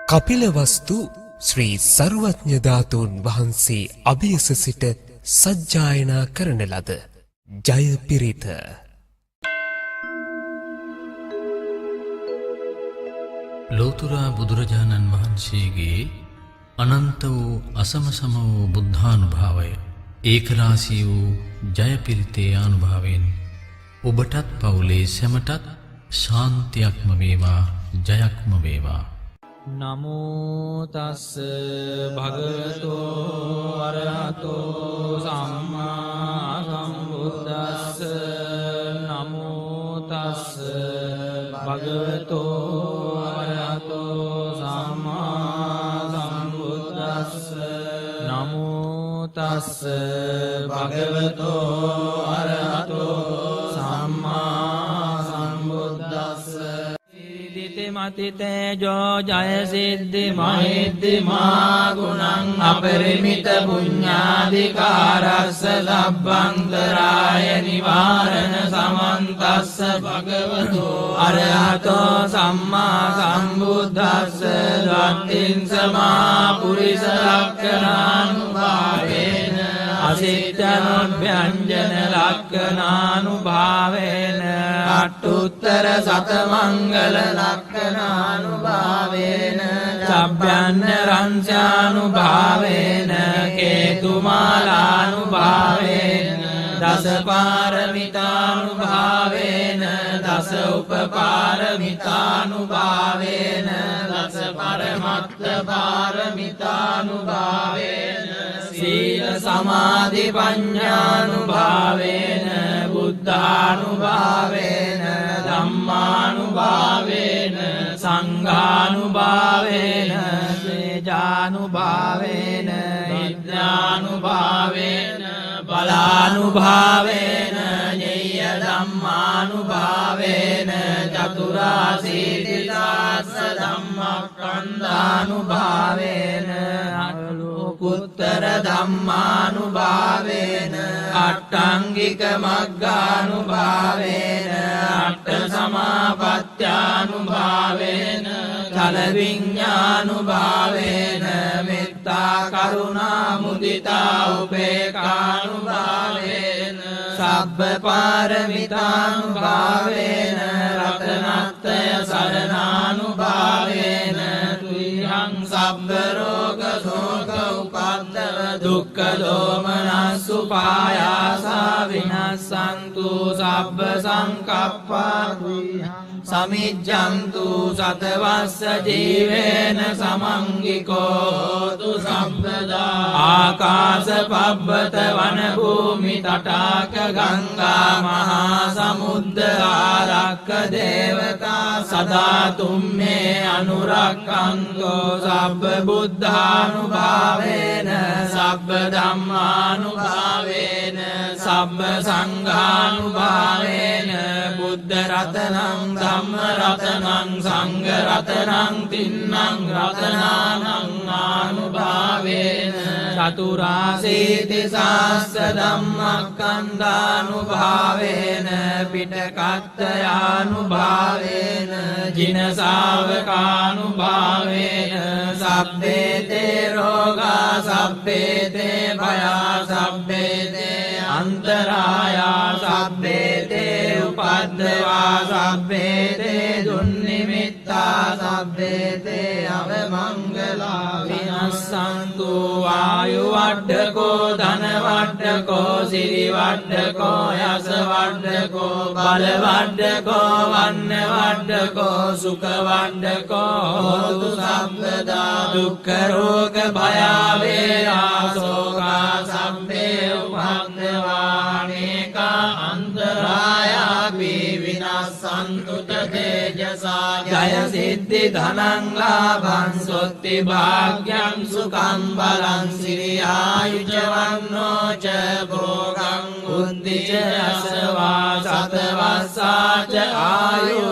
කපිලවස්තු ශ්‍රී සර්වඥ ධාතුන් වහන්සේ අභියස සිට සජ්ජායනා කරන ලද ජය පිරිත. ලෝතර බුදුරජාණන් වහන්සේගේ අනන්ත වූ අසමසම වූ බුද්ධානුභාවය ඒකරාශී වූ ජය පිරිතේ අනුභවයෙන් ඔබටත් පවුලේ සැමටත් ශාන්තියක්ම වේවා, ජයක්ම වේවා. නමෝ තස්ස භගවතෝ අරහතෝ සම්මා සම්බුද්දස්ස. නමෝ තස්ස භගවතෝ අරහතෝ සම්මා සම්බුද්දස්ස. නමෝ තස්ස භගවතෝ අරහතෝ සම්මා සම්බුද්දස්ස. මතිතේජෝ ජය සිද්ධි මහිද්දි මා ගුණං අපරිමිත පුඤ්ඤාධිකාරස්ස ලබ්බන්තරාය නිවාරණ සමන්තස්ස භගවතෝ අරහතෝ සම්මා සම්බුද්දස්ස. දත්තිං සමා පුරිස ලක්ඛණානුභාවේන අසිට්ඨනොභ්‍යංජන ලක්ඛණානුභාවේන අට්ඨුත්තර සතමංගල ලක්ඛණානුභාවේන සබ්බයන්‍ය රංසානුභාවේන කේතුමාලානුභාවේන දස පාරමිතානුභාවේන දස උපපාරමිතානුභාවේන දස පරමත්ත පාරමිතානුභාවේන සීල සමාධි පඤ්ඤානුභාවේන බුද්ධානුභාවේන ධම්මානුභාවේන සංඝානුභාවේන තේජානුභාවේන විද්‍යානුභාවේන බලානුභාවේන ඤෙය්‍ය ධම්මානුභාවේන චතුරාසීතිදාස්ස ධම්මස්කන්ධානුභාවේන අනුකුත්තර ධම්මානුභාවේන අට්ඨංගික මග්ගානුභාවේන අට්ඨ සමාපත්‍යානුභාවේන චල විඤ්ඤානුභාවේන මෙත්තා කරුණා මුදිතා උපේක්ඛානුභාවේන සබ්බ පාරමිතානුභාවේන රතනත්‍රය සරණානුභාවේන තුයං සබ්බ රෝග ශෝක උපද්දව දුක්ඛ දෝමනස් උපායාසා විනස්සන්තු සබ්බ සංකප්පා සමිජ්ජන්තු සතවස්ස ජීවේන සමංගිකෝ හෝතු සම්පදා. ආකාශ පබ්බත වන භූමි තටාක ගංගා මහා සමුද්ද ආරක්ක දේවතා සදා තුම්මේ අනුරක්ඛන්තෝ සබ්බ බුද්ධානුභාවේන සබ්බ ධම්මානුභාවේන සබ්බ සංඝානුභාවේන බුද්ධ රතනං ධම්ම රතනං සංඝ රතනං තින්නං රතනානං ආනුභාවේන චතුරාසීති සාස්ස ධම්මස්කන්ධානුභාවේන පිටකත්තයානුභාවේන ජින ශාවකානුභාවේන සබ්බේ තේ රෝගා සබ්බේ තේ භයා සබ්බේ තේ අන්තරායා සබ්බේ තේ උපද්දවා සබ්බේ තේ දුන්නිමිත්තා සබ්බේ තේ අවමංගලා විනස්සන්තු ආයු වඩ්ඩකෝ ධන වඩ්ඩකෝ සිරි වඩ්ඩකෝ යස වඩ්ඩකෝ බල වඩ්ඩකෝ වන්න වඩ්ඩකෝ සුඛ වඩ්ඩකෝ හෝතු සම්පදා. දුක්ඛ රෝග භය වේරා ශෝකා සම්පේ උපද්දවානේකා අන්තරායාපි විනස්සන්තු තේජසා. ජය සිද්ධි ධනං ලාභං සොත්ති භාග්‍යං සුඛං බලං සිරියායුජ වන්නෝ ච භෝගං උද්ධිච අසවා සතවස්සාච ආයු